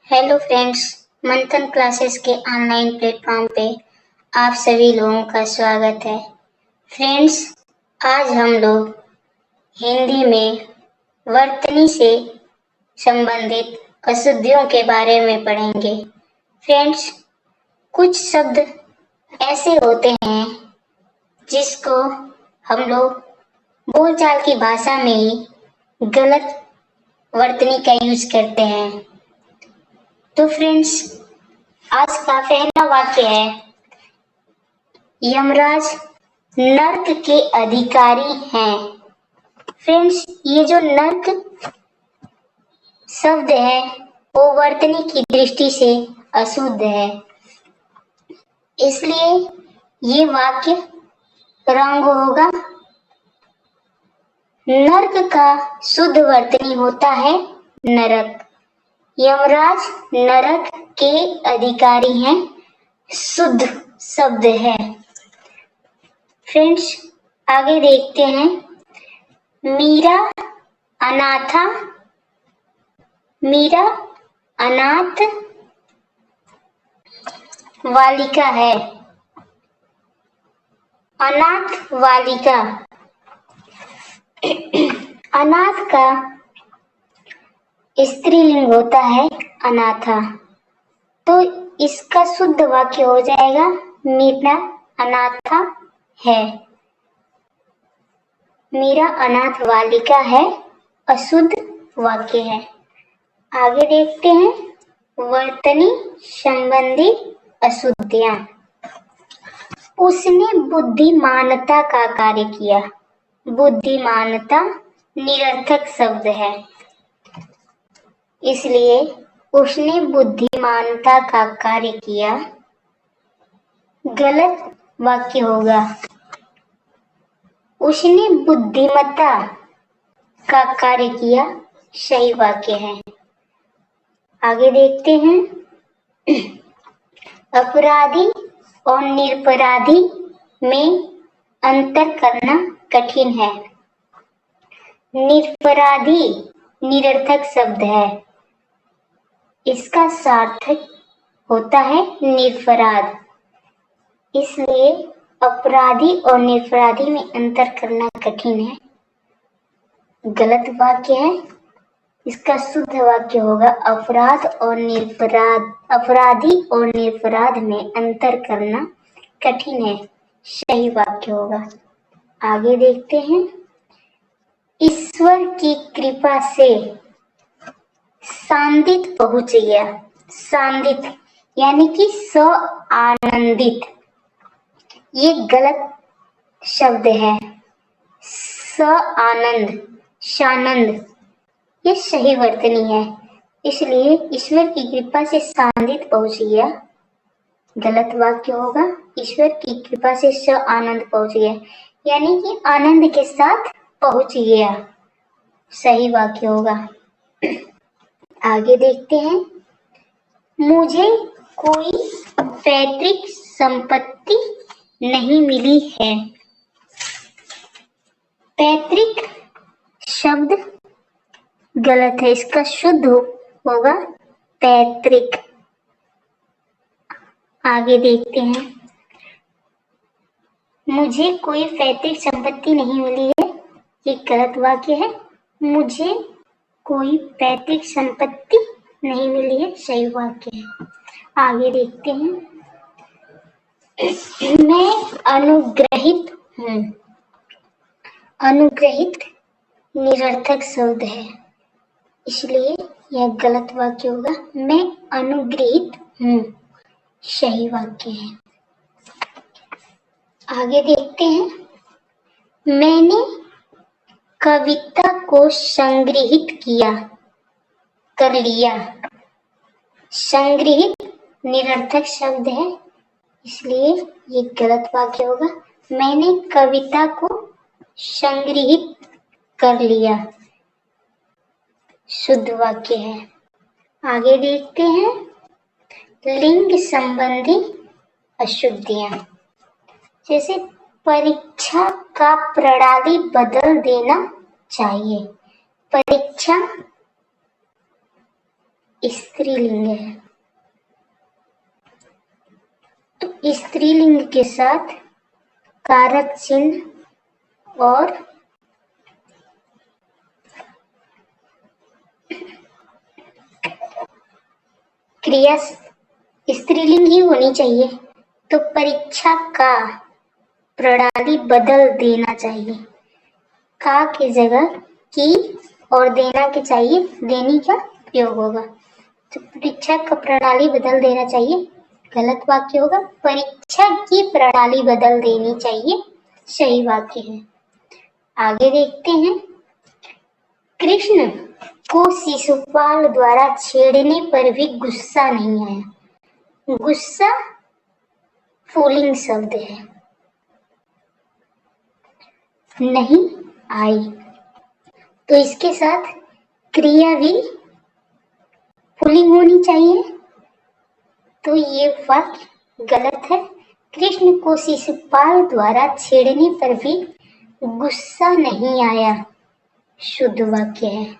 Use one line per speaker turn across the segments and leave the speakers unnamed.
Hello friends, मंथन classes के online platform पे आप सभी लोगों का स्वागत है। फ्रेंड्स, आज हम लोग हिंदी में वर्तनी से संबंधित अशुद्धियों के बारे में पढ़ेंगे। फ्रेंड्स, कुछ शब्द ऐसे होते हैं जिसको हम लोग बोलचाल की भाषा में ही गलत वर्तनी का यूज करते हैं। तो फ्रेंड्स, आज का पहला वाक्य है, यमराज नर्क के अधिकारी हैं। फ्रेंड्स, ये जो नर्क शब्द है वो वर्तनी की दृष्टि से अशुद्ध है, इसलिए ये वाक्य रॉन्ग होगा। नर्क का शुद्ध वर्तनी होता है नरक। यमराज नरक के अधिकारी हैं, शुद्ध शब्द है। फ्रेंड्स, आगे देखते हैं, मीरा अनाथ बालिका है। अनाथ बालिका, अनाथ का स्त्रीलिंग होता है अनाथा, तो इसका शुद्ध वाक्य हो जाएगा, मीरा अनाथा है। मीरा अनाथ बालिका है अशुद्ध वाक्य है। आगे देखते हैं, वर्तनी संबंधी अशुद्धियां। उसने बुद्धिमानता का कार्य किया। बुद्धिमानता निरर्थक शब्द है, इसलिए उसने बुद्धिमानता का कार्य किया गलत वाक्य होगा। उसने बुद्धिमत्ता का कार्य किया सही वाक्य है। आगे देखते हैं, अपराधी और निरपराधी में अंतर करना कठिन है। निरपराधी निरर्थक शब्द है, इसका सार्थक होता है निरपराध, इसलिए अपराधी और निरपराधी में अंतर करना कठिन है, गलत वाक्य है। इसका शुद्ध वाक्य होगा, अपराध और निरपराध, अपराधी और निरपराध में अंतर करना कठिन है, सही वाक्य होगा। आगे देखते हैं, ईश्वर की कृपा से सांदित पहुंच गया। सांदित यानी कि स आनंदित, ये गलत शब्द है। स आनंद, शानंद, ये सही वर्तनी है, इसलिए ईश्वर की कृपा से सांदित पहुंच गया गलत वाक्य होगा। ईश्वर की कृपा से स आनंद पहुंच गया, यानी कि आनंद के साथ पहुंच गया, सही वाक्य होगा। आगे देखते हैं, मुझे कोई पैतृक संपत्ति नहीं मिली है। पैतृक शब्द गलत है, इसका शुद्ध होगा पैतृक। आगे देखते हैं, मुझे कोई पैतृक संपत्ति नहीं मिली है, ये गलत वाक्य है। मुझे कोई पैतृक संपत्ति नहीं मिली है, सही वाक्य है। आगे देखते हैं, मैं अनुग्रहित हूँ। अनुग्रहित निरर्थक शब्द है, इसलिए यह गलत वाक्य होगा। मैं अनुग्रहित हूँ, सही वाक्य है। आगे देखते हैं, मैंने कविता को संग्रहित कर लिया। संग्रहित निरर्थक शब्द है, इसलिए ये गलत वाक्य होगा। मैंने कविता को संग्रहित कर लिया, शुद्ध वाक्य है। आगे देखते हैं, लिंग संबंधी अशुद्धियां, जैसे परीक्षा का प्रणाली बदल देना चाहिए। परीक्षा स्त्रीलिंग है। तो स्त्रीलिंग के साथ कारक चिन्ह और क्रिया स्त्रीलिंग ही होनी चाहिए। तो परीक्षा का प्रणाली बदल देना चाहिए। का की जगह की और देना के चाहिए देनी का प्रयोग होगा। तो परीक्षा का प्रणाली बदल देना चाहिए गलत वाक्य होगा। परीक्षा की प्रणाली बदल देनी चाहिए सही वाक्य है। आगे देखते हैं। कृष्ण को शिशुपाल द्वारा छेड़ने पर भी गुस्सा नहीं आया। गुस्सा पुल्लिंग शब्द है। नहीं आई तो इसके साथ क्रिया भी पुल्लिंग होनी चाहिए। तो ये वाक्य गलत है। कृष्ण को शिशुपाल द्वारा छेड़ने पर भी गुस्सा नहीं आया शुद्ध वाक्य है।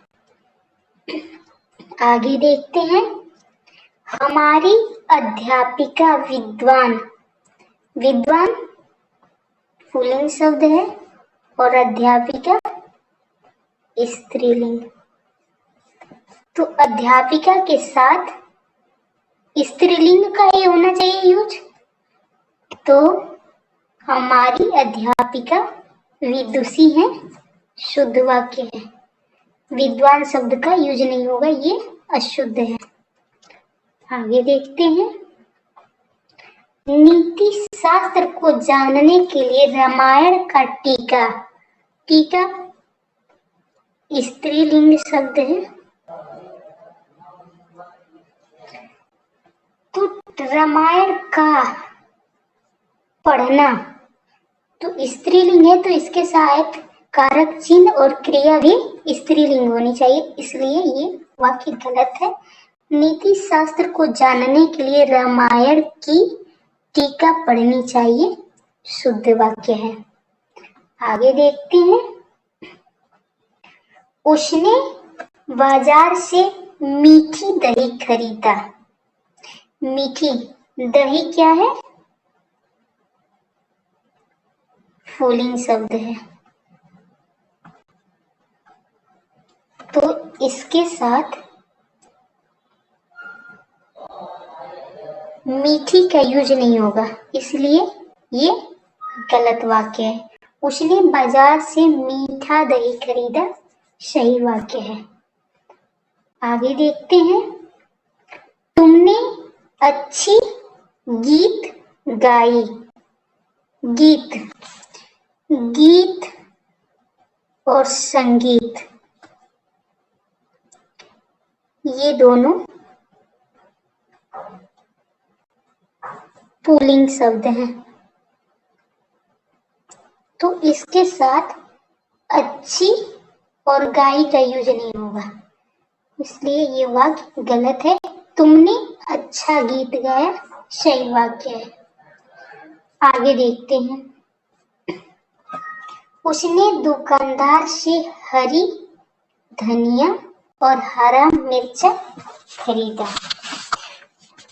आगे देखते हैं। हमारी अध्यापिका विद्वान। विद्वान पुल्लिंग शब्द है और अध्यापिका स्त्रीलिंग। तो अध्यापिका के साथ स्त्रीलिंग का ही होना चाहिए यूज। तो हमारी अध्यापिका विदुषी है शुद्ध वाक्य है। विद्वान शब्द का यूज नहीं होगा, ये अशुद्ध है। आगे देखते हैं। नीति शास्त्र को जानने के लिए रामायण का टीका। टीका स्त्रीलिंग शब्द है। तो रामायण का पढ़ना तो स्त्रीलिंग है, तो इसके साथ कारक चिन्ह और क्रिया भी स्त्रीलिंग होनी चाहिए, इसलिए ये वाक्य गलत है। नीति शास्त्र को जानने के लिए रामायण की टीका पढ़नी चाहिए शुद्ध वाक्य है। आगे देखते हैं। उसने बाजार से मीठी दही खरीदा। मीठी दही क्या है? पुल्लिंग शब्द है। तो इसके साथ मीठी का यूज नहीं होगा, इसलिए ये गलत वाक्य है। उसने बाजार से मीठा दही खरीदा सही वाक्य है। आगे देखते हैं। तुमने अच्छी गीत गाई। गीत गीत और संगीत ये दोनों पुल्लिंग शब्द हैं। तो इसके साथ अच्छी और गाई का यूज नहीं होगा, इसलिए ये वाक्य गलत है। तुमने अच्छा गीत गाया सही वाक्य है। आगे देखते हैं। उसने दुकानदार से हरी धनिया और हरा मिर्चा खरीदा।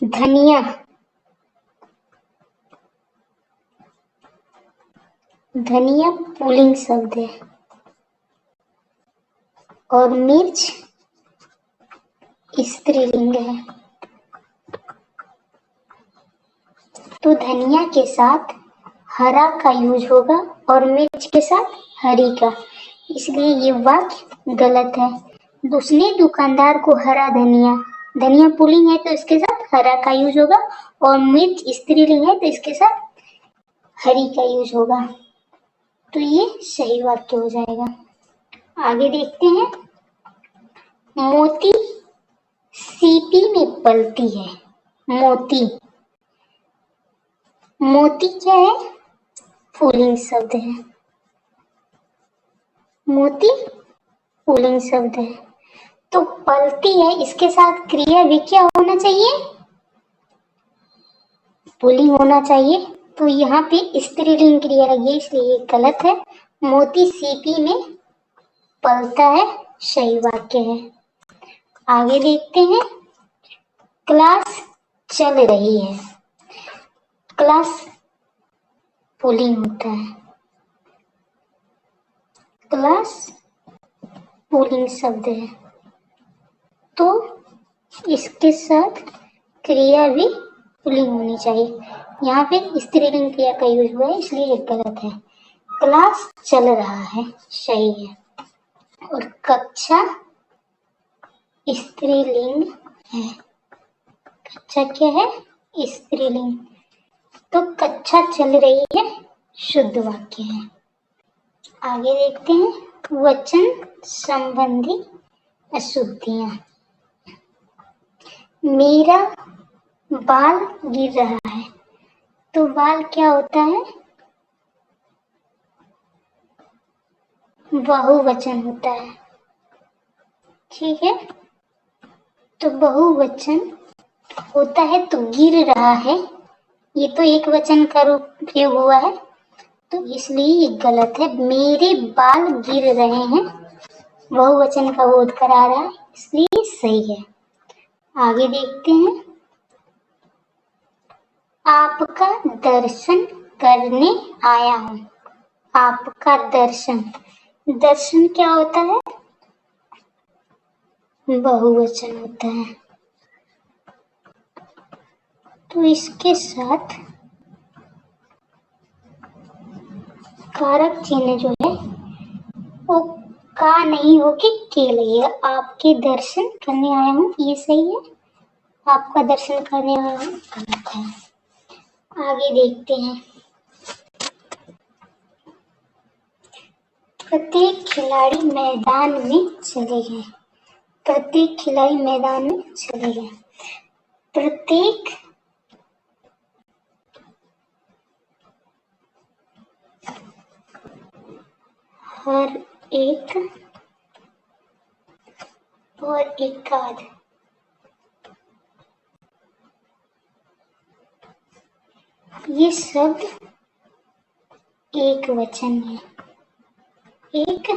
धनिया धनिया पुल्लिंग शब्द है और मिर्च स्त्रीलिंग है। तो धनिया के साथ हरा का यूज होगा और मिर्च के साथ हरी का, इसलिए ये वाक्य गलत है। दूसरे दुकानदार को हरा धनिया, धनिया पुल्लिंग है तो इसके साथ हरा का यूज होगा और मिर्च स्त्रीलिंग है तो इसके साथ हरी का यूज होगा। तो ये सही वाक्य हो जाएगा। आगे देखते हैं। मोती सीपी में पलती है। मोती मोती क्या है? पुल्लिंग शब्द है। मोती पुल्लिंग शब्द है। तो पलती है, इसके साथ क्रिया भी क्या होना चाहिए? पुल्लिंग होना चाहिए। तो यहाँ पे स्त्रीलिंग क्रिया लगी है, इसलिए ये गलत है। मोती सीपी में पलता है सही वाक्य है। आगे देखते हैं। क्लास चल रही है। क्लास पुलिंग होता है। क्लास पुलिंग शब्द है, तो इसके साथ क्रिया भी पुलिंग होनी चाहिए। यहाँ पे स्त्रीलिंग क्रिया का यूज हुआ है, इसलिए ये गलत है। क्लास चल रहा है सही है। और कक्षा स्त्रीलिंग है। कक्षा क्या है? स्त्रीलिंग। तो कक्षा चल रही है शुद्ध वाक्य है। आगे देखते हैं वचन संबंधी अशुद्धियां। मेरा बाल गिर रहा है, तो बाल क्या होता है? बहुवचन होता है। ठीक है, तो बहुवचन होता है तो गिर रहा है, ये तो एक वचन का रूप प्रयोग हुआ है, तो इसलिए ये गलत है। मेरे बाल गिर रहे हैं, बहुवचन का बोध करा रहा है, इसलिए सही है। आगे देखते हैं आपका दर्शन करने आया हूं। आपका दर्शन, दर्शन क्या होता है? बहुवचन होता है, तो इसके साथ कारक चिन्ह जो है वो का नहीं होके के लगेगा। आपके दर्शन करने आया हूँ ये सही है, आपका दर्शन करने आया हूँ गलत है। आगे देखते हैं प्रत्येक खिलाड़ी मैदान में चले गए। प्रत्येक खिलाड़ी मैदान में चले गए। प्रत्येक हर एक और एकाध, ये शब्द एक वचन है, एक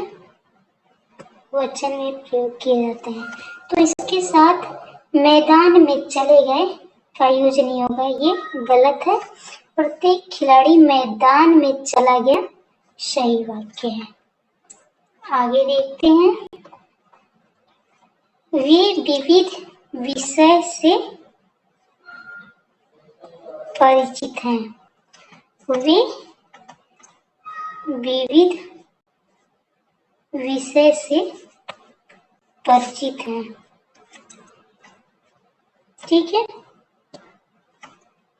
वचन में प्रयोग किए जाते हैं, तो इसके साथ मैदान में चले गए का यूज नहीं होगा, ये गलत है। प्रत्येक खिलाड़ी मैदान में चला गया सही वाक्य है। आगे देखते हैं वे विविध विषय से परिचित हैं। वे विविध विषय से परिचित हैं। ठीक है,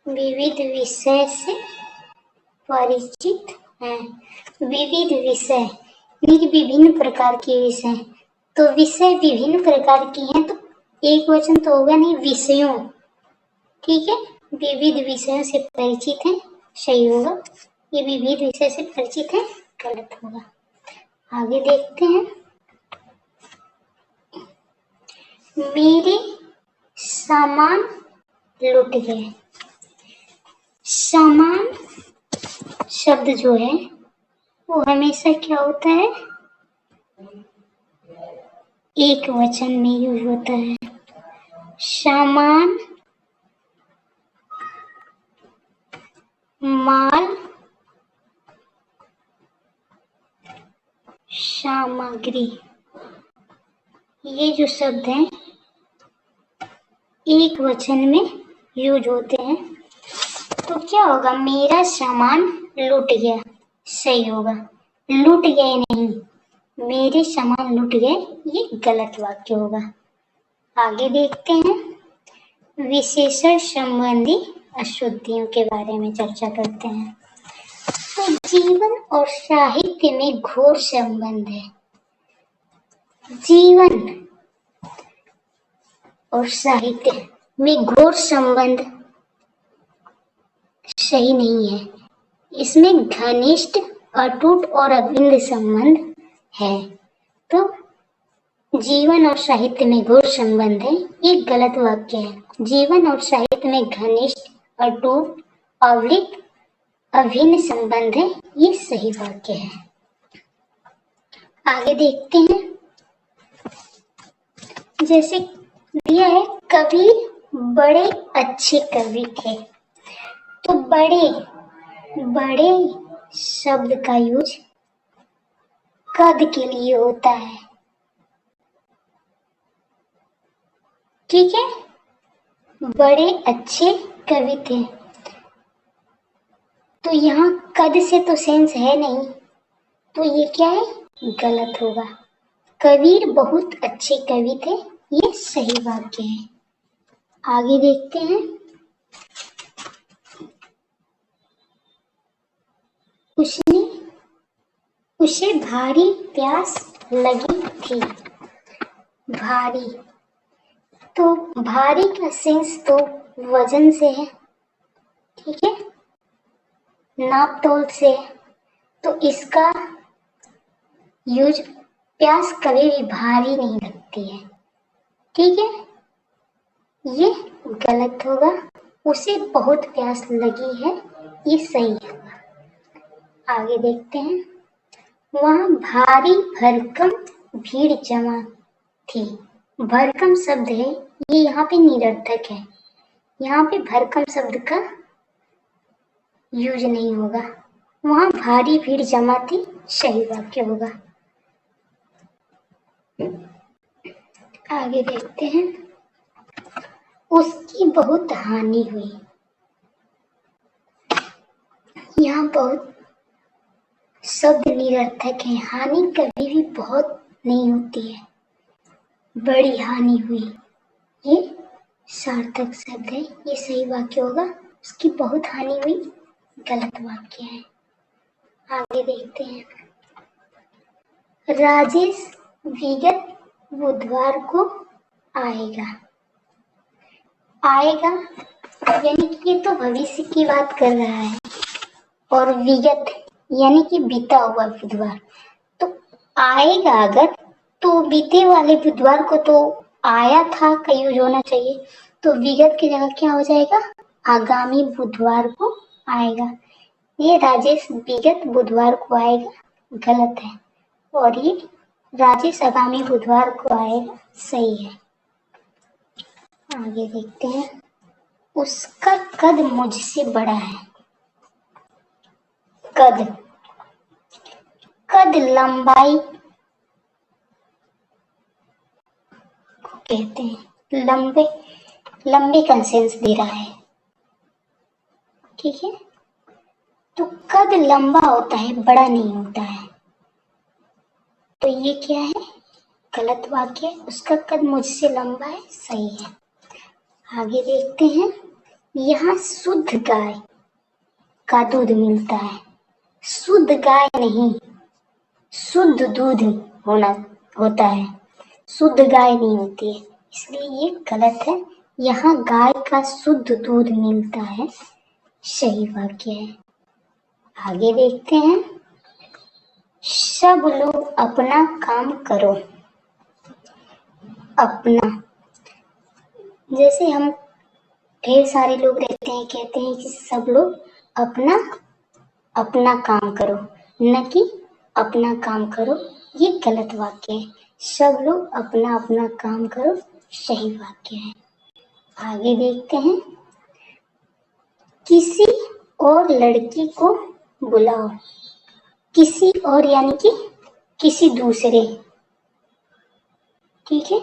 विविध विषय से परिचित हैं। विविध विषय विभिन्न प्रकार के विषय, तो विषय विभिन्न प्रकार की हैं, तो एक वचन तो होगा नहीं, विषयों। ठीक है, विविध विषयों से परिचित हैं सही होगा, ये विविध विषय से परिचित है गलत होगा। आगे देखते हैं मेरे सामान लुट गए। सामान शब्द जो है वो हमेशा क्या होता है? एक वचन में यूज होता है। सामान, माल, सामग्री, ये जो शब्द हैं एक वचन में यूज होते हैं, तो क्या होगा? मेरा सामान लूट गया सही होगा। लूट गए नहीं, मेरे सामान लूट गए ये गलत वाक्य होगा। आगे देखते हैं विशेषण संबंधी अशुद्धियों के बारे में चर्चा करते हैं। तो जीवन और साहित्य में घोर संबंध है। जीवन और साहित्य में घोर संबंध सही नहीं है, इसमें घनिष्ठ, अटूट और अभिन्न संबंध है। तो जीवन और साहित्य में घोर संबंध है, ये गलत वाक्य है। जीवन और साहित्य में घनिष्ठ, अटूट, अभिन्न संबंध है, ये सही वाक्य है। आगे देखते हैं जैसे दिया है कबीर बड़े अच्छे कवि थे। तो बड़े बड़े शब्द का यूज कद के लिए होता है। ठीक है, बड़े अच्छे कवि थे। तो यहाँ कद से तो सेंस है नहीं, तो ये क्या है, गलत होगा। कबीर बहुत अच्छे कवि थे, ये सही वाक्य है। आगे देखते हैं। उसे भारी प्यास लगी थी। भारी, तो भारी का सेंस तो वजन से है। ठीक है, नाप तोल से। तो इसका यूज प्यास कभी भी भारी नहीं लगती है। ठीक है, ये गलत होगा। उसे बहुत प्यास लगी है, ये सही है। आगे देखते हैं। वहां भारी भरकम भीड़ जमा थी। भरकम शब्द है, ये यहाँ पे निरर्थक है। यहाँ पे भरकम शब्द का यूज नहीं होगा। वहां भारी भीड़ जमा थी, सही वाक्य होगा। आगे देखते हैं। उसकी बहुत हानि हुई। यहाँ बहुत शब्द निरर्थक है। हानि कभी भी बहुत नहीं होती है। बड़ी हानि हुई, ये सार्थक शब्द है, ये सही वाक्य होगा। उसकी बहुत हानि हुई, गलत वाक्य है। आगे देखते हैं। राजेश विगत बुधवार को आएगा। आएगा यानी कि ये तो भविष्य की बात कर रहा है, और विगत यानी कि बीता हुआ बुधवार। तो आएगा अगर, तो बीते वाले बुधवार को तो आया था का यूज होना चाहिए। तो विगत की जगह क्या हो जाएगा, आगामी बुधवार को आएगा। ये राजेश विगत बुधवार को आएगा, गलत है। और ये राजेश आगामी बुधवार को आएगा, सही है। आगे देखते हैं। उसका कद मुझसे बड़ा है। कद, कद लंबाई को कहते हैं। लंबे, लंबे का सेंस दे रहा है। ठीक है, तो कद लंबा होता है, बड़ा नहीं होता है। तो ये क्या है, गलत वाक्य। उसका कद मुझसे लंबा है, सही है। आगे देखते हैं। यहाँ शुद्ध गाय का दूध मिलता है। शुद्ध गाय नहीं, शुद्ध दूध होता है, शुद्ध गाय नहीं होती है, इसलिए ये गलत है। यहाँ गाय का शुद्ध दूध मिलता है, सही वाक्य है। आगे देखते हैं। सब लोग अपना काम करो। अपना, जैसे हम ढेर सारे लोग रहते हैं, कहते हैं कि सब लोग अपना अपना काम करो, न कि अपना काम करो, ये गलत वाक्य है। सब लोग अपना अपना काम करो, सही वाक्य है। आगे देखते हैं। किसी और लड़की को बुलाओ। किसी और यानी कि किसी दूसरे। ठीक है,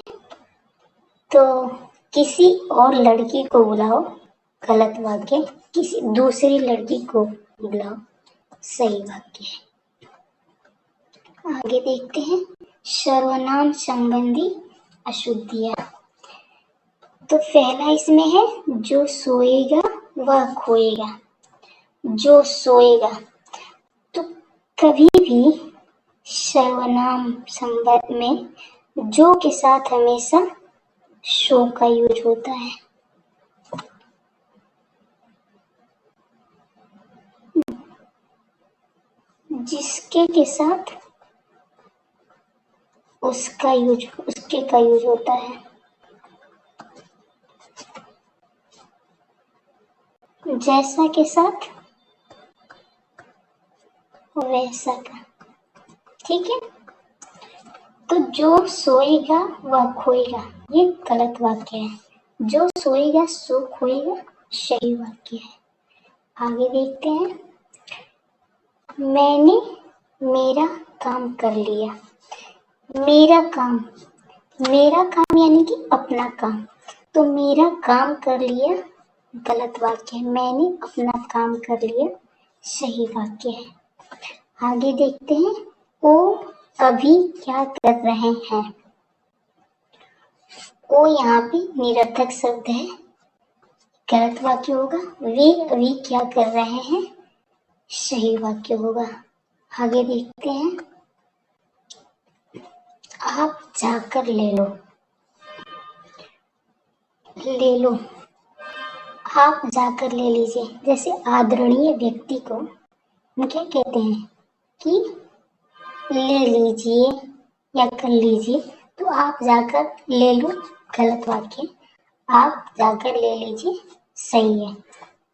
तो किसी और लड़की को बुलाओ, गलत वाक्य। किसी दूसरी लड़की को बुलाओ, सही वाक्य है। आगे देखते हैं। सर्वनाम संबंधी अशुद्धियां। तो पहला इसमें है, जो सोएगा वह खोएगा। जो सोएगा, तो कभी भी सर्वनाम संबंध में जो के साथ हमेशा शो का यूज होता है। जिसके के साथ उसके का यूज होता है। जैसा के साथ वैसा का। ठीक है, तो जो सोएगा वह खोएगा, ये गलत वाक्य है। जो सोएगा सो खोएगा, सही वाक्य है। आगे देखते हैं। मैंने मेरा काम कर लिया। मेरा काम यानी कि अपना काम। तो मेरा काम कर लिया गलत वाक्य है। मैंने अपना काम कर लिया सही वाक्य है। आगे देखते हैं। वो अभी क्या कर रहे हैं। वो यहाँ पे निरर्थक शब्द है, गलत वाक्य होगा। वे अभी क्या कर रहे हैं, सही वाक्य होगा। आगे देखते हैं। आप जाकर ले लो। आप जाकर ले लीजिए। जैसे आदरणीय व्यक्ति को हम क्या कहते हैं कि ले लीजिए या कर लीजिए। तो आप जाकर ले लो गलत वाक्य। आप जाकर ले लीजिए सही है।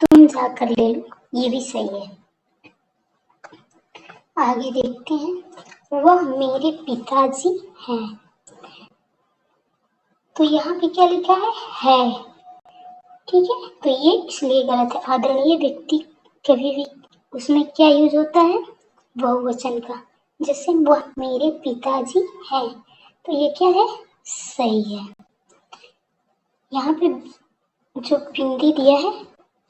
तुम जाकर ले लो ये भी सही है। आगे देखते हैं। वह मेरे पिताजी हैं। तो यहाँ पे क्या लिखा है। ठीक है, तो ये इसलिए गलत है। आदरणीय व्यक्ति कभी भी उसमें क्या यूज होता है, बहुवचन का। जैसे वह मेरे पिताजी हैं, तो ये क्या है, सही है। यहाँ पे जो बिंदी दिया है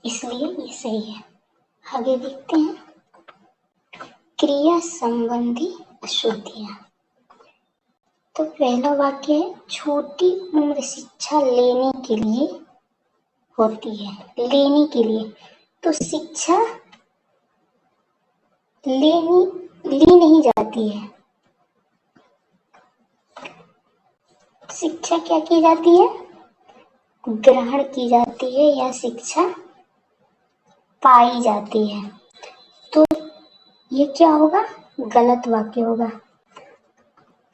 इसलिए ये सही है। आगे देखते हैं। क्रिया संबंधी अशुद्धियां। तो पहला वाक्य है, छोटी उम्र शिक्षा लेने के लिए होती है। लेने के लिए, तो शिक्षा ली नहीं जाती है। शिक्षा क्या की जाती है, ग्रहण की जाती है या शिक्षा पाई जाती है। तो ये क्या होगा, गलत वाक्य होगा।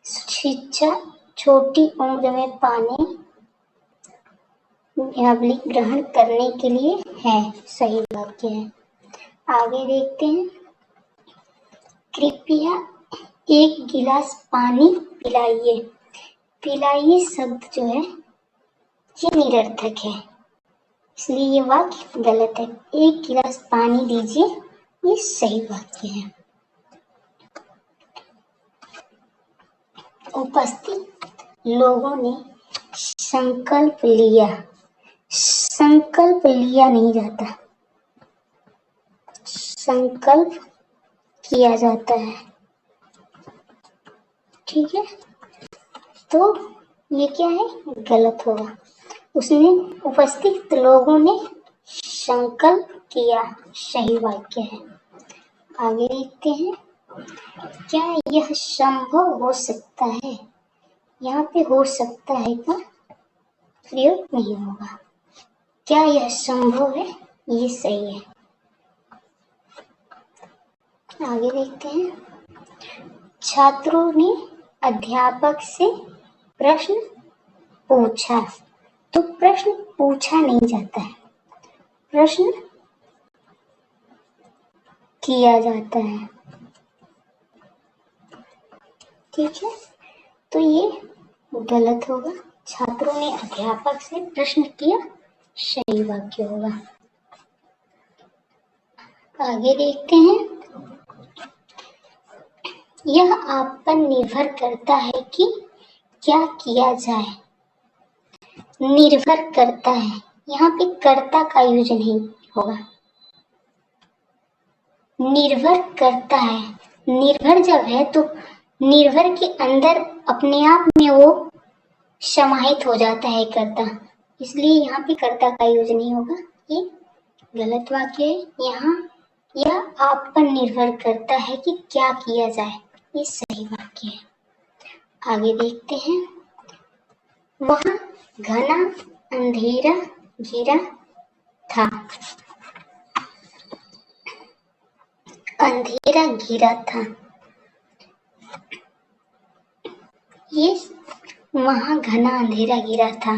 शिक्षा छोटी उम्र में पाने या ग्रहण करने के लिए है, सही वाक्य है। आगे देखते हैं। कृपया एक गिलास पानी पिलाइए। पिलाइए शब्द जो है ये निरर्थक है, इसलिए ये वाक्य गलत है। एक गिलास पानी दीजिए ये सही वाक्य है। उपस्थित लोगों ने संकल्प लिया। संकल्प लिया नहीं जाता, संकल्प किया जाता है। ठीक है, तो ये क्या है, गलत होगा। उसने उपस्थित लोगों ने संकल्प किया, सही वाक्य है। आगे देखते हैं। क्या यह संभव हो सकता है, यहाँ पे हो सकता है का प्रयोग नहीं होगा। क्या यह संभव है, ये सही है। आगे देखते हैं। छात्रों ने अध्यापक से प्रश्न पूछा। तो प्रश्न पूछा नहीं जाता है, प्रश्न किया जाता है। ठीक है, तो ये गलत होगा। छात्रों ने अध्यापक से प्रश्न किया, सही वाक्य होगा। आगे देखते हैं। यह आप पर निर्भर करता है कि क्या किया जाए। निर्भर करता है, यहाँ पे कर्ता का यूज नहीं होगा। निर्भर करता है, निर्भर जब है तो निर्भर के अंदर अपने आप में वो समाहित हो जाता है कर्ता, इसलिए यहाँ पे कर्ता का यूज नहीं होगा। ये गलत वाक्य है। यहाँ यह आप पर निर्भर करता है कि क्या किया जाए, ये सही वाक्य है। आगे देखते हैं। वहां घना अंधेरा घिरा था। अंधेरा घिरा था, ये वहां घना अंधेरा गिरा था,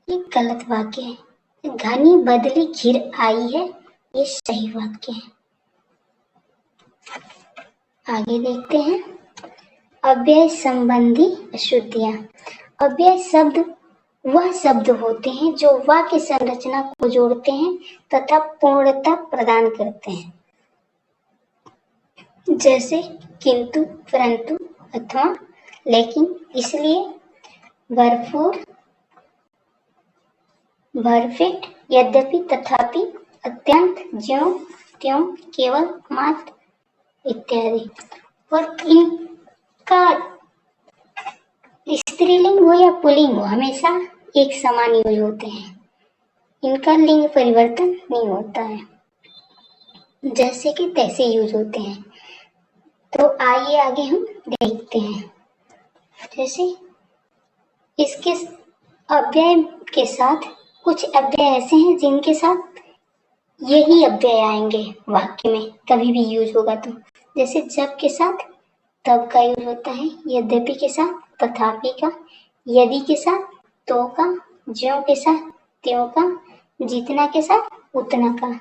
ये गलत वाक्य है। घनी बदली घिर आई है, ये सही वाक्य है। आगे देखते हैं। अव्यय संबंधी अशुद्धियां। अव्यय शब्द वह शब्द होते हैं जो वाक्य संरचना को जोड़ते हैं तथा पूर्णता प्रदान करते हैं, जैसे किंतु, परंतु अथवा लेकिन, इसलिए, भरपूर, भरपेट, यद्यपि, तथापि, अत्यंत, ज्यों त्यों, केवल, मात्र इत्यादि। और इनका स्त्रीलिंग हो या पुल्लिंग हो हमेशा एक समान यूज होते हैं, इनका लिंग परिवर्तन नहीं होता है, जैसे कि तैसे यूज होते हैं। तो आइए आगे हम देखते हैं। जैसे इसके अव्यय के साथ कुछ अव्यय ऐसे हैं जिनके साथ यही अव्यय आएंगे वाक्य में, कभी भी यूज होगा तो। जैसे जब के साथ तब का यूज होता है, यद्यपि के साथ तथापि का, यदि के साथ तो का, ज्यों के साथ त्यों का, जितना के साथ उतना का।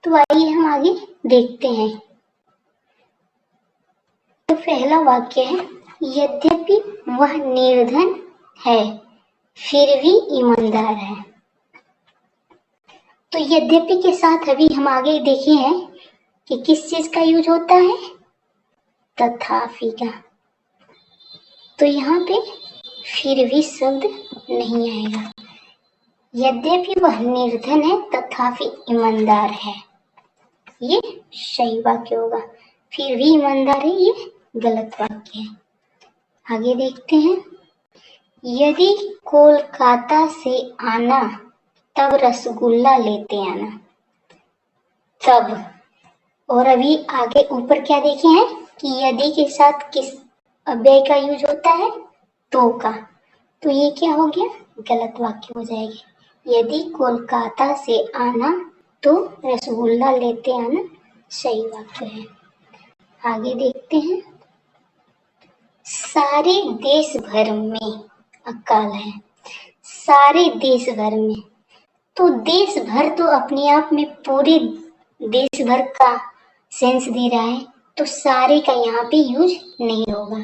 तो आइए हम आगे देखते हैं। तो पहला वाक्य है, यद्यपि वह निर्धन है फिर भी ईमानदार है। तो यद्यपि के साथ अभी हम आगे देखे हैं कि किस चीज का यूज होता है, तथापि का। तो यहाँ पे फिर भी शब्द नहीं आएगा। यद्यपि वह निर्धन है तथापि ईमानदार है, ये सही वाक्य होगा। फिर भी ईमानदार है, ये गलत वाक्य है। आगे देखते हैं। यदि कोलकाता से आना तब रसगुल्ला लेते आना, तब। और अभी आगे ऊपर क्या देखे हैं कि यदि के साथ किस अव्यय का यूज होता है, तो का। तो ये क्या हो गया, गलत वाक्य हो जाएगी। यदि कोलकाता से आना तो रसगुल्ला लेते आना सही वाक्य है। आगे देखते हैं। सारे देश भर में अकाल है, सारे देश भर में। तो देश भर तो अपने आप में पूरे देश भर का सेंस दे रहा है, तो सारे का यहाँ पे यूज नहीं होगा,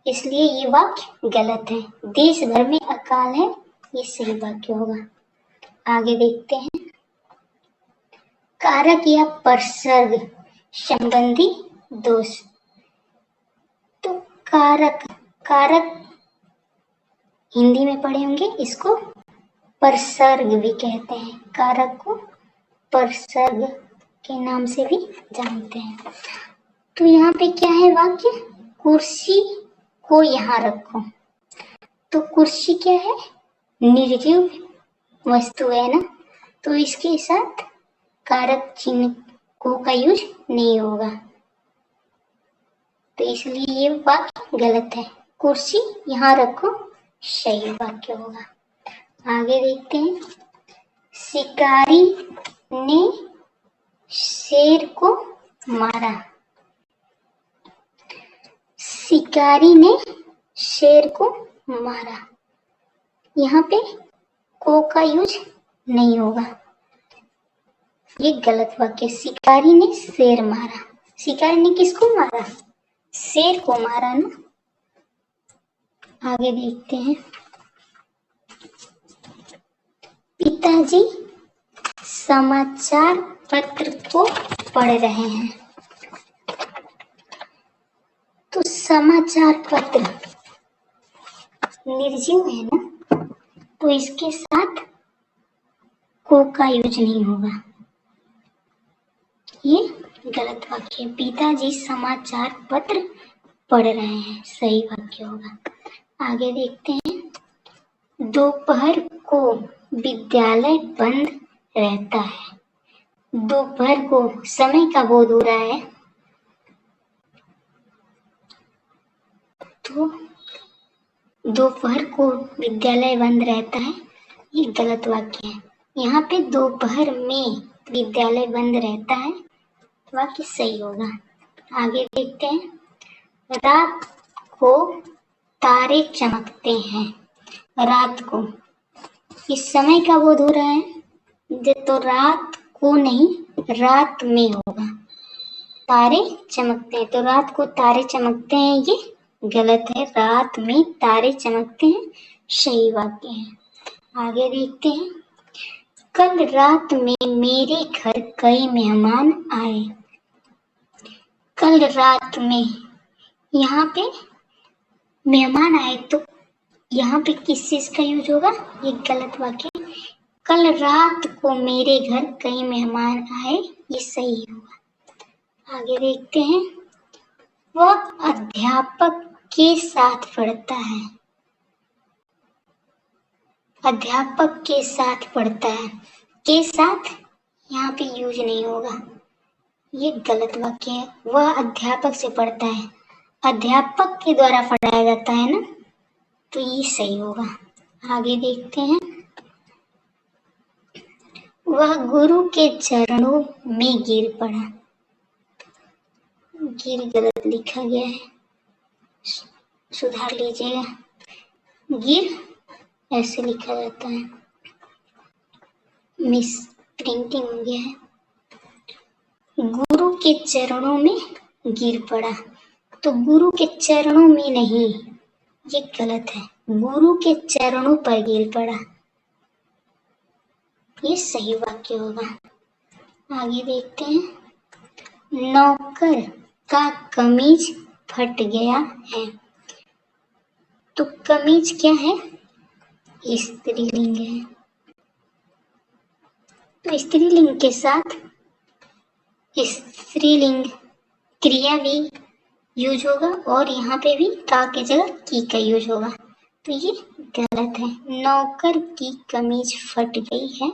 इसलिए ये वाक्य गलत है। देश भर में अकाल है, ये सही वाक्य होगा। आगे देखते हैं। कारक या परसर्ग संबंधी दोष। तो कारक, कारक हिंदी में पढ़े होंगे, इसको परसर्ग भी कहते हैं। कारक को परसर्ग के नाम से भी जानते हैं। तो यहाँ पे क्या है वाक्य, कुर्सी को यहाँ रखो। तो कुर्सी क्या है, निर्जीव वस्तु है ना, तो इसके साथ कारक चिन्ह को का यूज नहीं होगा, तो इसलिए ये वाक्य गलत है। कुर्सी यहाँ रखो सही वाक्य होगा। आगे देखते हैं। शिकारी ने शेर को मारा, शिकारी ने शेर को मारा। यहाँ पे को का यूज नहीं होगा, ये गलत वाक्य। शिकारी ने शेर मारा, शिकारी ने किसको मारा, शेर को मारा ना। आगे देखते हैं। पिताजी समाचार पत्र को पढ़ रहे हैं। तो समाचार पत्र निर्जीव है ना, तो इसके साथ को का यूज नहीं होगा, ये गलत वाक्य है। पिताजी समाचार पत्र पढ़ रहे हैं सही वाक्य होगा। आगे देखते हैं। दोपहर को विद्यालय बंद रहता है। दोपहर को समय का बोध हो रहा है, तो दोपहर को विद्यालय बंद रहता है, ये गलत वाक्य है। यहाँ पे दोपहर में विद्यालय बंद रहता है, वाक्य सही होगा। आगे देखते हैं। रात को तारे चमकते हैं, रात को इस समय का बोध हो रहा है, तो रात को नहीं रात में होगा। तारे चमकते हैं, तो रात को तारे चमकते हैं, ये गलत है। रात में तारे चमकते हैं सही वाक्य है। आगे देखते हैं। कल रात में मेरे घर कई मेहमान आए। कल रात में, यहाँ पे मेहमान आए तो यहाँ पे किस चीज का यूज होगा? ये गलत वाक्य। कल रात को मेरे घर कई मेहमान आए, ये सही होगा। आगे देखते हैं। वह अध्यापक के साथ पढ़ता है। अध्यापक के साथ पढ़ता है, के साथ यहाँ पे यूज नहीं होगा, ये गलत वाक्य है। वह अध्यापक से पढ़ता है, अध्यापक के द्वारा पढ़ाया जाता है ना, तो ये सही होगा। आगे देखते हैं। वह गुरु के चरणों में गिर पड़ा। गिर गलत लिखा गया है, सुधार लीजिएगा। गिर ऐसे लिखा जाता है, मिस प्रिंटिंग हो गया है। गुरु के चरणों में गिर पड़ा, तो गुरु के चरणों में नहीं, ये गलत है। गुरु के चरणों पर गिर पड़ा, ये सही वाक्य होगा। आगे देखते हैं। नौकर का कमीज फट गया है, तो कमीज क्या है? स्त्रीलिंग है, तो स्त्रीलिंग के साथ स्त्रीलिंग क्रिया भी यूज होगा और यहाँ पे भी का के जगह की का यूज होगा, तो ये गलत है। नौकर की कमीज फट गई है,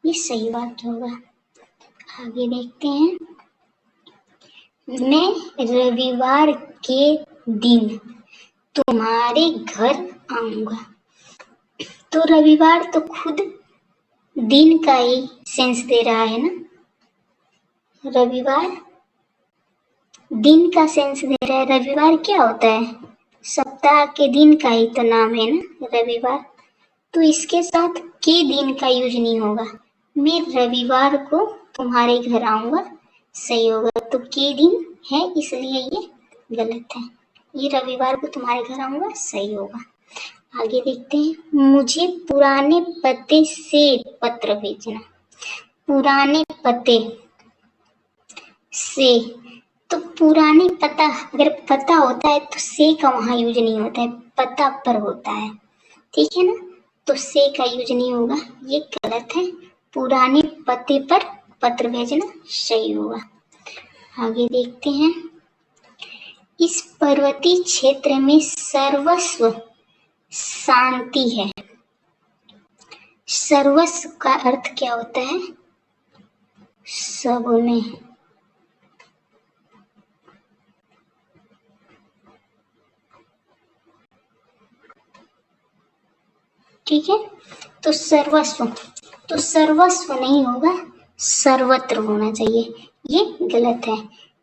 ये सही वाक्य होगा। आगे देखते हैं। मैं रविवार के दिन तुम्हारे घर आऊंगा, तो रविवार तो खुद दिन का ही सेंस दे रहा है ना, रविवार दिन का सेंस दे रहा है। रविवार क्या होता है? सप्ताह के दिन का ही तो नाम है ना रविवार, तो इसके साथ के दिन का यूज नहीं होगा। मैं रविवार को तुम्हारे घर आऊंगा, सही होगा, तो के दिन है इसलिए ये गलत है। ये रविवार को तुम्हारे घर आऊंगा सही होगा। आगे देखते हैं। मुझे पुराने पते से पत्र भेजना। पुराने पते से, तो पुराने पता, अगर पता होता है तो से का वहां यूज नहीं होता है, पता पर होता है, ठीक है ना, तो से का यूज नहीं होगा, ये गलत है। पुराने पते पर पत्र भेजना सही होगा। आगे देखते हैं। इस पर्वतीय क्षेत्र में सर्वस्व शांति है। सर्वस्व का अर्थ क्या होता है? सब में, ठीक है, तो सर्वस्व, तो सर्वस्व नहीं होगा, सर्वत्र होना चाहिए, ये गलत है।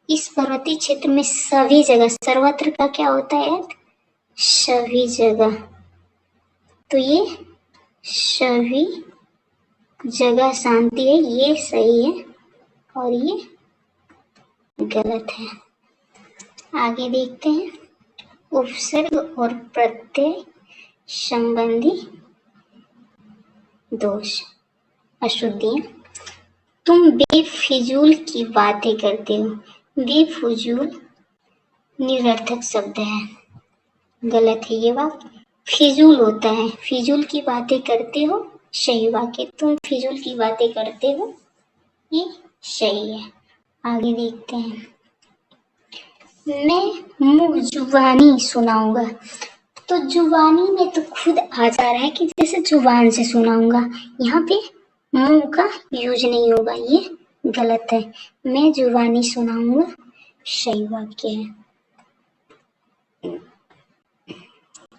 इस पर्वतीय क्षेत्र में सभी जगह, सर्वत्र का क्या होता है? सभी जगह, तो ये सभी जगह शांति है, ये सही है और ये गलत है। आगे देखते हैं। उपसर्ग और प्रत्यय संबंधी दोष, अशुद्धियां। तुम बेफिजूल की बातें करते हो। बेफिजूल निरर्थक शब्द है, गलत है ये बात। फिजूल होता है, फिजूल की बातें करते हो, सही वाक्य। तुम फिजूल की बातें करते हो, ये सही है। आगे देखते हैं। मैं मुंह जुबानी सुनाऊंगा, तो जुबानी में तो खुद आ जा रहा है कि जैसे जुबान से सुनाऊंगा, यहाँ पे मुंह का यूज नहीं होगा, ये गलत है। मैं जुबानी सुनाऊंगा सही वाक्य है।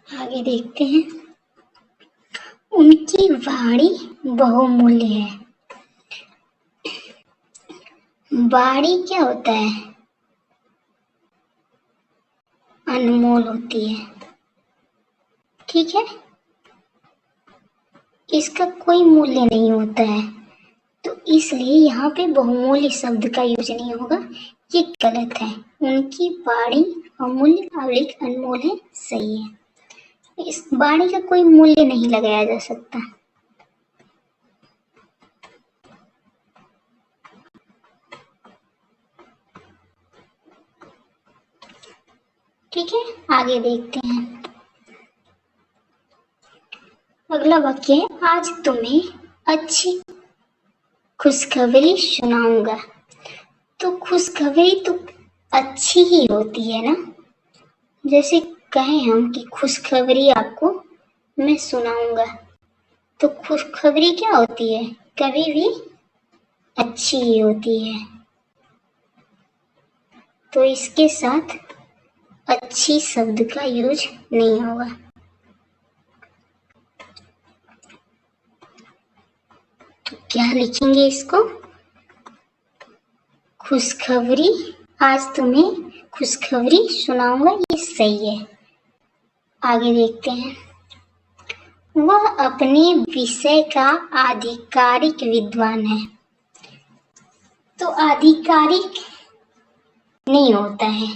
आगे देखते हैं। उनकी वाणी बहुमूल्य है। वाणी क्या होता है? अनमोल होती है, ठीक है, इसका कोई मूल्य नहीं होता है, तो इसलिए यहाँ पे बहुमूल्य शब्द का यूज नहीं होगा, ये गलत है। उनकी वाणी अमूल्य, अनमोल है, सही है। इस वाणी का कोई मूल्य नहीं लगाया जा सकता। ठीक है, आगे देखते हैं। अगला वाक्य है, आज तुम्हें अच्छी खुशखबरी सुनाऊंगा। तो खुशखबरी तो अच्छी ही होती है ना। जैसे कहें हम कि खुशखबरी आपको मैं सुनाऊंगा, तो खुशखबरी क्या होती है? कभी भी अच्छी ही होती है। तो इसके साथ अच्छी शब्द का यूज नहीं होगा। तो क्या लिखेंगे इसको? खुशखबरी, आज तुम्हें खुशखबरी सुनाऊंगा, ये सही है। आगे देखते हैं। वह अपने विषय का आधिकारिक विद्वान है। तो आधिकारिक नहीं होता है,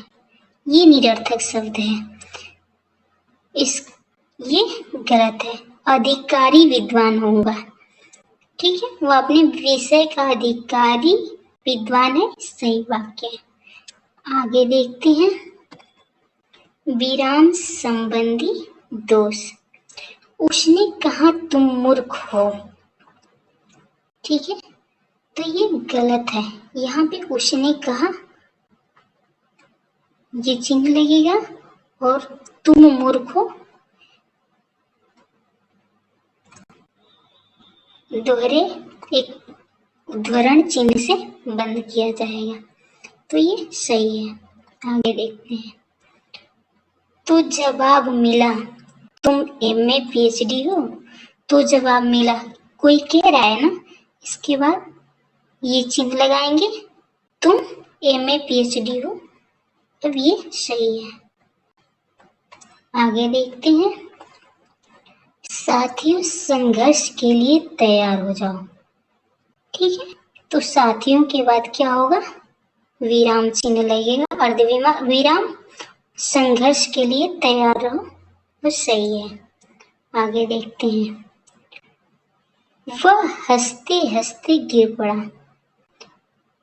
ये निरर्थक शब्द है। ये गलत है, अधिकारी विद्वान होगा। ठीक है, वह अपने विषय का अधिकारी विद्वान है, सही वाक्य है। आगे देखते हैं। विराम संबंधी दोष। उसने कहा तुम मूर्ख हो। ठीक है, तो ये गलत है। यहाँ पे उसने कहा, ये चिन्ह लगेगा, और तुम मूर्ख हो दोहरे एक उद्धरण चिन्ह से बंद किया जाएगा। तो ये सही है। आगे देखते हैं। तो जवाब मिला, तुम एमए पीएचडी हो। तो जवाब मिला, कोई कह रहा है ना, इसके बाद ये चिन्ह लगाएंगे, तुम एमए पीएचडी हो। अब ये सही है। आगे देखते हैं। साथियों, संघर्ष के लिए तैयार हो जाओ। ठीक है, तो साथियों के बाद क्या होगा? विराम चिन्ह लगेगा, विराम, संघर्ष के लिए तैयार रहो। वो सही है। आगे देखते हैं। वह हंसते हंसते गिर पड़ा।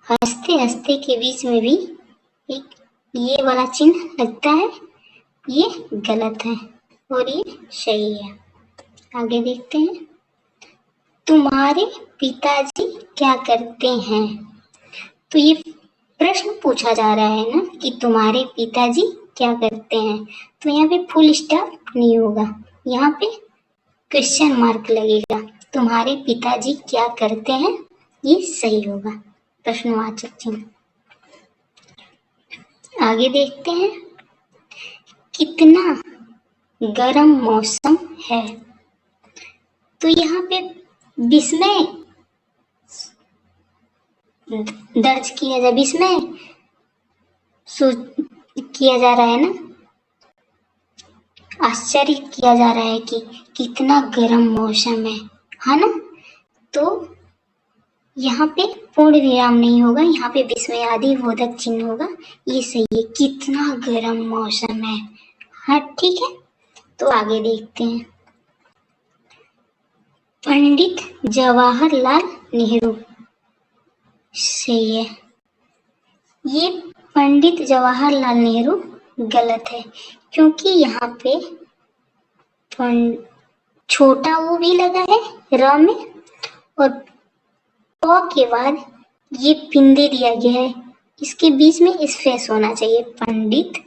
हंसते हंसते के बीच में भी एक ये वाला चिन्ह लगता है, ये गलत है और ये सही है। आगे देखते हैं। तुम्हारे पिताजी क्या करते हैं? तो ये प्रश्न पूछा जा रहा है ना कि तुम्हारे पिताजी क्या करते हैं। तो यहाँ पे फुल स्टॉप नहीं होगा, यहाँ पे क्वेश्चन मार्क लगेगा। तुम्हारे पिताजी क्या करते हैं, ये सही होगा, प्रश्नवाचक चिन्ह। आगे देखते हैं। कितना गर्म मौसम है। तो यहाँ पे विस्मय दर्ज किया जा, विस्मय किया जा रहा है ना, आश्चर्य किया जा रहा है कि कितना गर्म मौसम है ना। तो यहाँ पे पूर्ण विराम नहीं होगा, यहाँ पे विस्मयादि बोधक चिन्ह होगा, ये सही है। कितना गर्म मौसम है, हाँ ठीक है। तो आगे देखते हैं। पंडित जवाहरलाल नेहरू, सही है। ये पंडित जवाहरलाल नेहरू गलत है, क्योंकि यहाँ पे छोटा वो भी लगा है र में, और प के बाद ये पिंदे दिया गया है, इसके बीच में स्पेस होना चाहिए। पंडित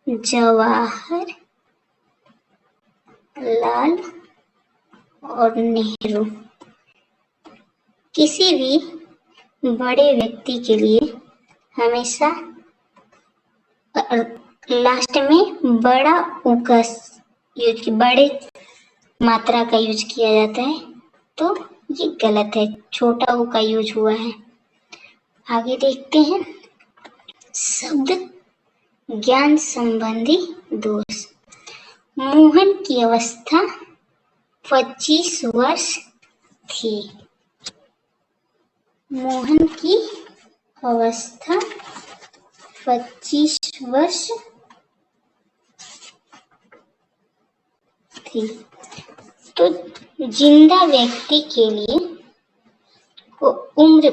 जवाहर लाल और नेहरू। किसी भी बड़े व्यक्ति के लिए हमेशा लास्ट में बड़ा ऊ का यूज, बड़े मात्रा का यूज किया जाता है, तो ये गलत है, छोटा ऊ का यूज हुआ है। आगे देखते हैं। शब्द ज्ञान संबंधी दोष। मोहन की अवस्था 25 वर्ष थी। मोहन की अवस्था 25 वर्ष थी। तो जिंदा व्यक्ति के लिए उम्र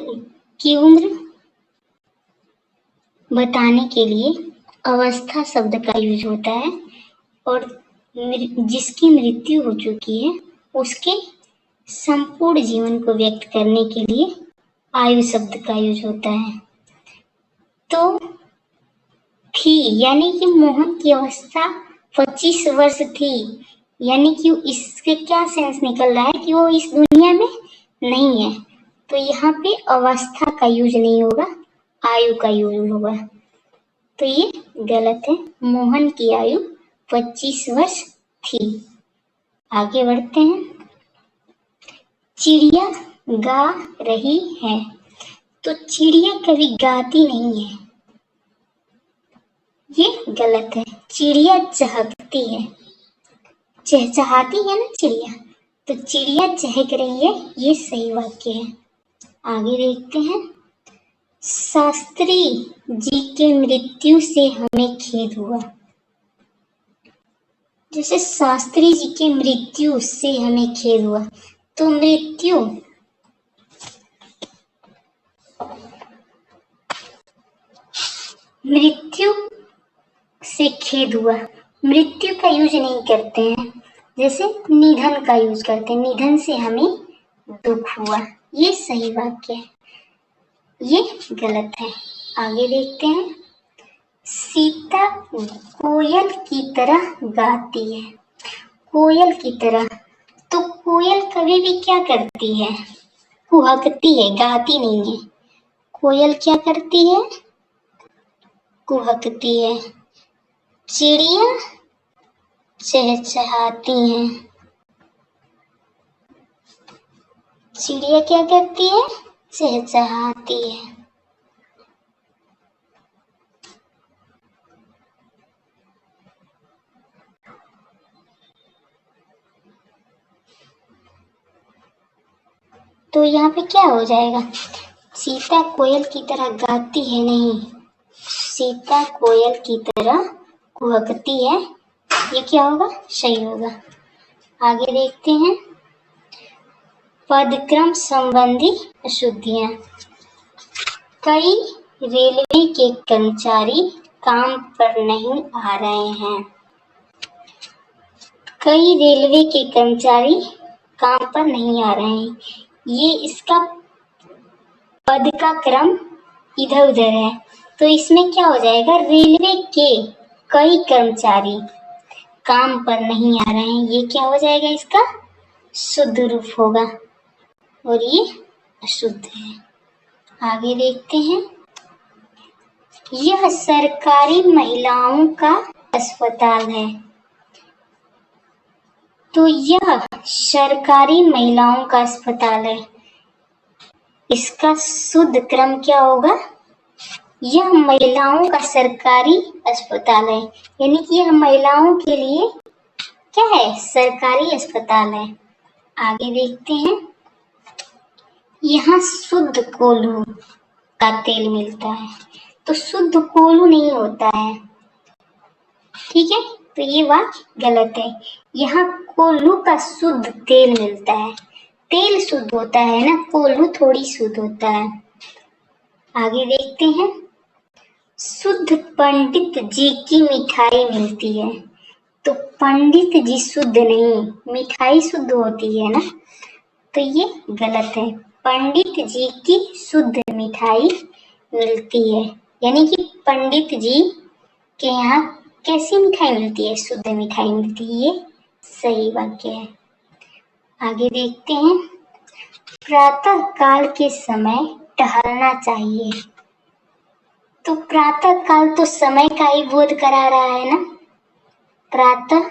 बताने के लिए अवस्था शब्द का यूज होता है, और जिसकी मृत्यु हो चुकी है उसके संपूर्ण जीवन को व्यक्त करने के लिए आयु शब्द का यूज होता है। तो थी यानी कि मोहन की अवस्था 25 वर्ष थी, यानी कि इससे क्या सेंस निकल रहा है कि वो इस दुनिया में नहीं है। तो यहाँ पे अवस्था का यूज नहीं होगा, आयु का यूज होगा। तो ये गलत है। मोहन की आयु 25 वर्ष थी। आगे बढ़ते हैं। चिड़िया गा रही है। तो चिड़िया कभी गाती नहीं है, ये गलत है। चिड़िया चहकती है, चहचहाती है ना चिड़िया, तो चिड़िया चहक रही है, ये सही वाक्य है। आगे देखते हैं। शास्त्री जी के मृत्यु से हमें खेद हुआ। जैसे शास्त्री जी के मृत्यु से हमें खेद हुआ, तो मृत्यु से खेद हुआ, मृत्यु का यूज नहीं करते हैं, जैसे निधन का यूज करते हैं। निधन से हमें दुख हुआ, ये सही वाक्य है, ये गलत है। आगे देखते हैं। सीता कोयल की तरह गाती है। कोयल की तरह, तो कोयल कभी भी क्या करती है, कुहकती है, गाती नहीं है। कोयल क्या करती है, कुहकती है। चिड़िया चहचहाती हैं। चिड़िया क्या करती है, चहचहाती है। तो यहाँ पे क्या हो जाएगा, सीता कोयल की तरह गाती है नहीं, सीता कोयल की तरह कुहकती है, ये क्या होगा, सही होगा। आगे देखते हैं। पदक्रम संबंधी अशुद्धियां। कई रेलवे के कर्मचारी काम पर नहीं आ रहे हैं। कई रेलवे के कर्मचारी काम पर नहीं आ रहे हैं, ये इसका पद का क्रम इधर उधर है, तो इसमें क्या हो जाएगा, रेलवे के कई कर्मचारी काम पर नहीं आ रहे हैं, ये क्या हो जाएगा, इसका शुद्ध रूप होगा, और ये अशुद्ध है। आगे देखते हैं। यह सरकारी महिलाओं का अस्पताल है। तो यह सरकारी महिलाओं का अस्पताल है, इसका शुद्ध क्रम क्या होगा, यह महिलाओं का सरकारी अस्पताल है, यानी कि यह महिलाओं के लिए क्या है, सरकारी अस्पताल है। आगे देखते हैं। यहाँ शुद्ध कोल्हू का तेल मिलता है, तो शुद्ध कोल्हू नहीं होता है, ठीक है, तो ये वाक्य गलत है। यहाँ कोल्हू का शुद्ध तेल मिलता है, तेल शुद्ध होता है ना, कोल्हू थोड़ी शुद्ध होता है। आगे देखते हैं। शुद्ध पंडित जी की मिठाई मिलती है। तो पंडित जी शुद्ध नहीं, मिठाई शुद्ध होती है ना, तो ये गलत है। पंडित जी की शुद्ध मिठाई मिलती है, यानी कि पंडित जी के यहाँ कैसी मिठाई मिलती है, शुद्ध मिठाई मिलती है, ये सही वाक्य है। आगे देखते हैं। प्रातः काल के समय टहलना चाहिए। तो प्रातः काल तो समय का ही बोध करा रहा है ना, प्रातः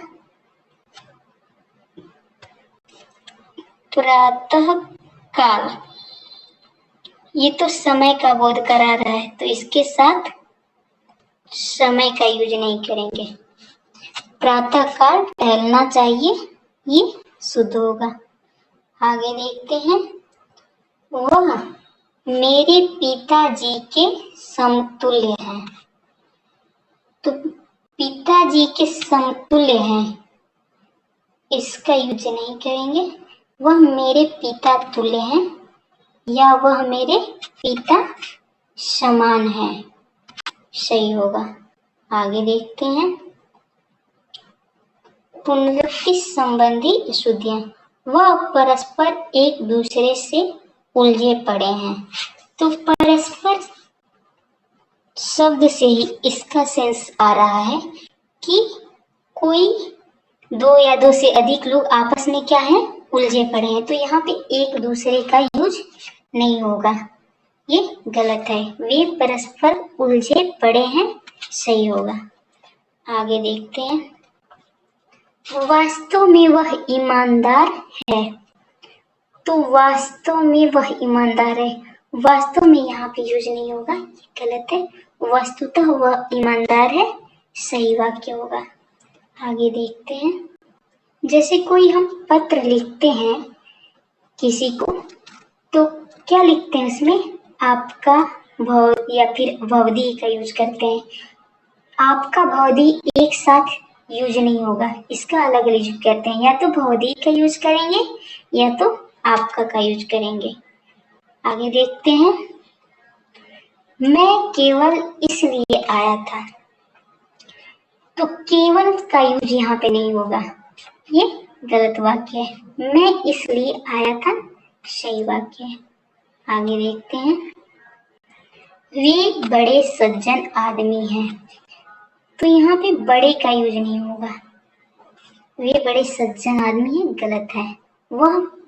काल, ये तो समय का बोध करा रहा है, तो इसके साथ समय का यूज नहीं करेंगे। प्रातः काल टहलना चाहिए, ये शुद्ध होगा। आगे देखते हैं। वह मेरे पिताजी के समतुल्य है। तो पिताजी के समतुल्य है, इसका यूज नहीं करेंगे। वह मेरे पिता तुल्य हैं या वह मेरे पिता समान है, सही होगा। आगे देखते हैं। पुनरुक्ति संबंधी शुद्धियां, वह परस्पर एक दूसरे से उलझे पड़े हैं। तो परस्पर शब्द से ही इसका सेंस आ रहा है कि कोई दो या दो से अधिक लोग आपस में क्या है, उलझे पड़े हैं। तो यहाँ पे एक दूसरे का यूज नहीं होगा, ये गलत है। वे परस्पर उलझे पड़े हैं, सही होगा। आगे देखते हैं। वास्तव में वह ईमानदार है। तो वास्तव में वह ईमानदार है, वास्तव में यहाँ पे यूज नहीं होगा, ये गलत है। वस्तुतः वह ईमानदार है, सही वाक्य होगा। आगे देखते हैं। जैसे कोई हम पत्र लिखते हैं किसी को, तो क्या लिखते हैं उसमें, आपका भव या फिर भवदी का यूज करते हैं। आपका भवदी एक साथ यूज नहीं होगा, इसका अलग अलग यूज करते हैं। या तो भवदी का यूज करेंगे या तो आपका का यूज करेंगे। आगे देखते हैं। मैं केवल इसलिए आया था। तो केवल का यूज यहाँ पे नहीं होगा, ये गलत वाक्य है। मैं इसलिए आया था, सही वाक्य है। आगे देखते हैं। वे बड़े सज्जन आदमी हैं। तो यहाँ पे बड़े का यूज नहीं होगा, वे बड़े सज्जन आदमी हैं, गलत है।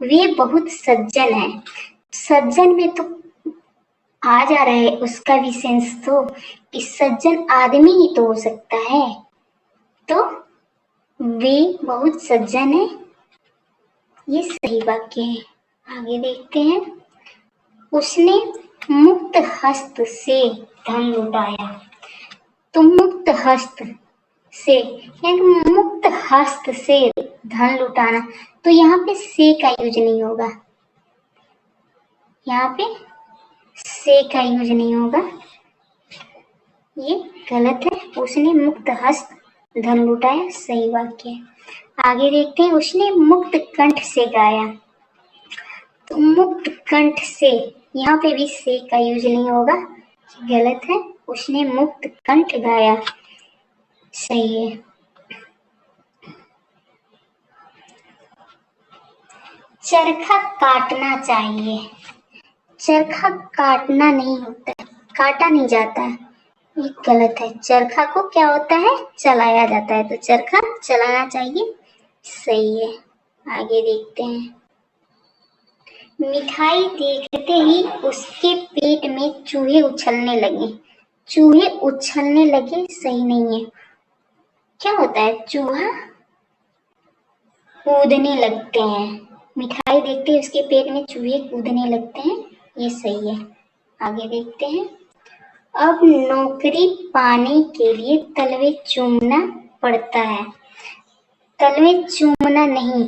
वे बहुत सज्जन हैं। सज्जन में तो आ जा रहा है, उसका भी सेंस तो इस सज्जन आदमी ही तो हो सकता है। तो वे बहुत सज्जन है, ये सही वाक्य है। आगे देखते हैं। उसने मुक्त हस्त से धन लुटाया। तो मुक्त हस्त से यानी मुक्त हस्त से धन लुटाना, तो यहाँ पे से का यूज नहीं होगा, यहाँ पे से का यूज नहीं होगा, ये गलत है। उसने मुक्त हस्त धन लुटाया, सही वाक्य है। आगे देखते हैं। उसने मुक्त कंठ से गाया। तो मुक्त कंठ से, यहाँ पे भी से का यूज नहीं होगा, गलत है। उसने मुक्त कंठ गाया, सही है। चरखा काटना चाहिए। चरखा काटना नहीं होता, काटा नहीं जाता, ये गलत है। चरखा को क्या होता है, चलाया जाता है। तो चरखा चलाना चाहिए, सही है। आगे देखते हैं। मिठाई देखते ही उसके पेट में चूहे उछलने लगे। चूहे उछलने लगे, सही नहीं है। क्या होता है, चूहा कूदने लगते हैं। मिठाई देखते ही उसके पेट में चूहे कूदने लगते हैं, ये सही है। आगे देखते हैं। अब नौकरी पाने के लिए तलवे चूमना पड़ता है। तलवे चूमना नहीं,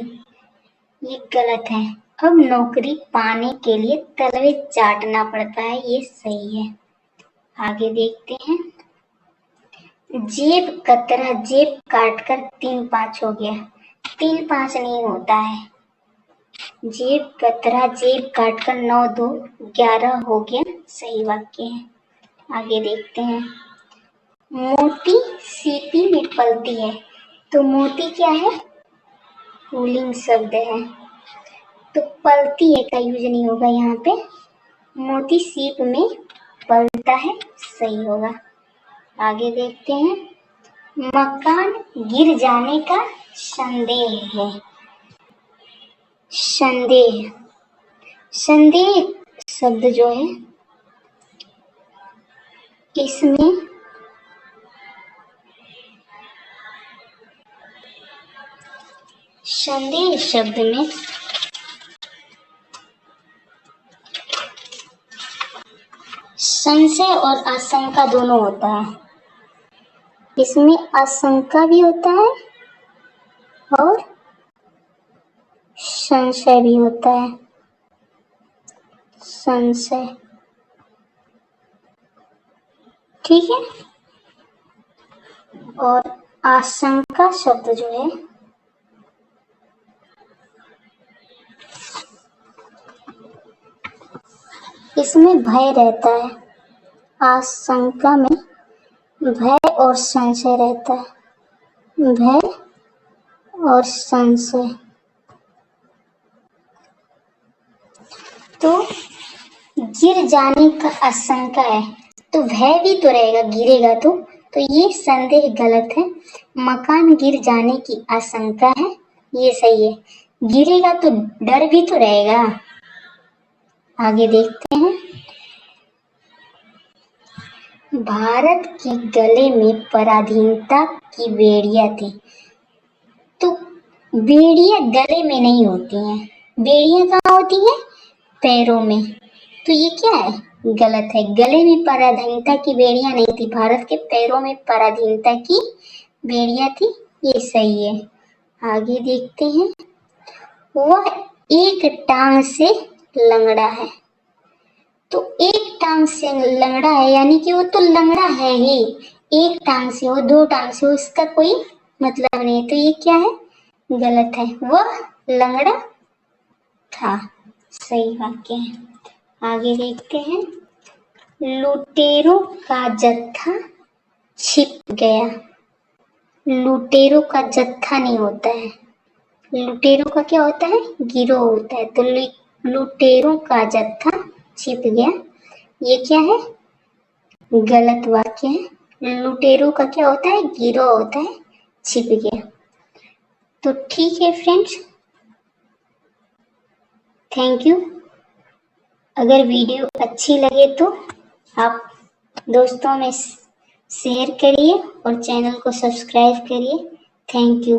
ये गलत है। अब नौकरी पाने के लिए तलवे चाटना पड़ता है, ये सही है। आगे देखते हैं। जेब कतरा जेब काटकर 3-5 हो गया। 3-5 नहीं होता है। जेब कतरा जेब काटकर 9-2 11 हो गया, सही वाक्य है। आगे देखते हैं। मोती सीपी में पलती है। तो मोती क्या है, पुल्लिंग शब्द है, तो पलती है का यूज नहीं होगा यहाँ पे। मोती सीप में पलता है, सही होगा। आगे देखते हैं। मकान गिर जाने का संदेह है। संदेह, संदेह शब्द जो है, इसमें संदेह शब्द में संशय और आशंका दोनों होता है। इसमें आशंका भी होता है और संशय भी होता है। संशय, ठीक है। और आशंका शब्द जो है, इसमें भय रहता है, आशंका में भय और संशय रहता है, भय और संशय। तो गिर जाने का आशंका है, तो भय भी तो रहेगा गिरेगा तो ये संदेह गलत है। मकान गिर जाने की आशंका है, ये सही है। गिरेगा तो डर भी तो रहेगा। आगे देखते हैं। भारत के गले में पराधीनता की बेड़ियां थी। तो बेड़ियां गले में नहीं होती हैं, बेड़ियां कहाँ होती हैं? पैरों में। तो ये क्या है? गलत है। गले में पराधीनता की बेड़ियां नहीं थी, भारत के पैरों में पराधीनता की बेड़ियां थी, ये सही है। आगे देखते हैं। वह एक टांग से लंगड़ा है। तो एक टांग से लंगड़ा है यानी कि वो तो लंगड़ा है ही। एक टांग से हो, दो टांग से हो, इसका कोई मतलब नहीं है। तो ये क्या है? गलत है। वह लंगड़ा था, सही वाक्य है। आगे देखते हैं। लुटेरों का जत्था छिप गया। लुटेरों का जत्था नहीं होता है, लुटेरों का क्या होता है? गिरोह होता है। तो लुटेरों का जत्था छिप गया, ये क्या है? गलत वाक्य है। लुटेरों का क्या होता है? गिरोह होता है, छिप गया। तो ठीक है फ्रेंड्स, थैंक यू। अगर वीडियो अच्छी लगे तो आप दोस्तों में शेयर करिए और चैनल को सब्सक्राइब करिए। Thank you.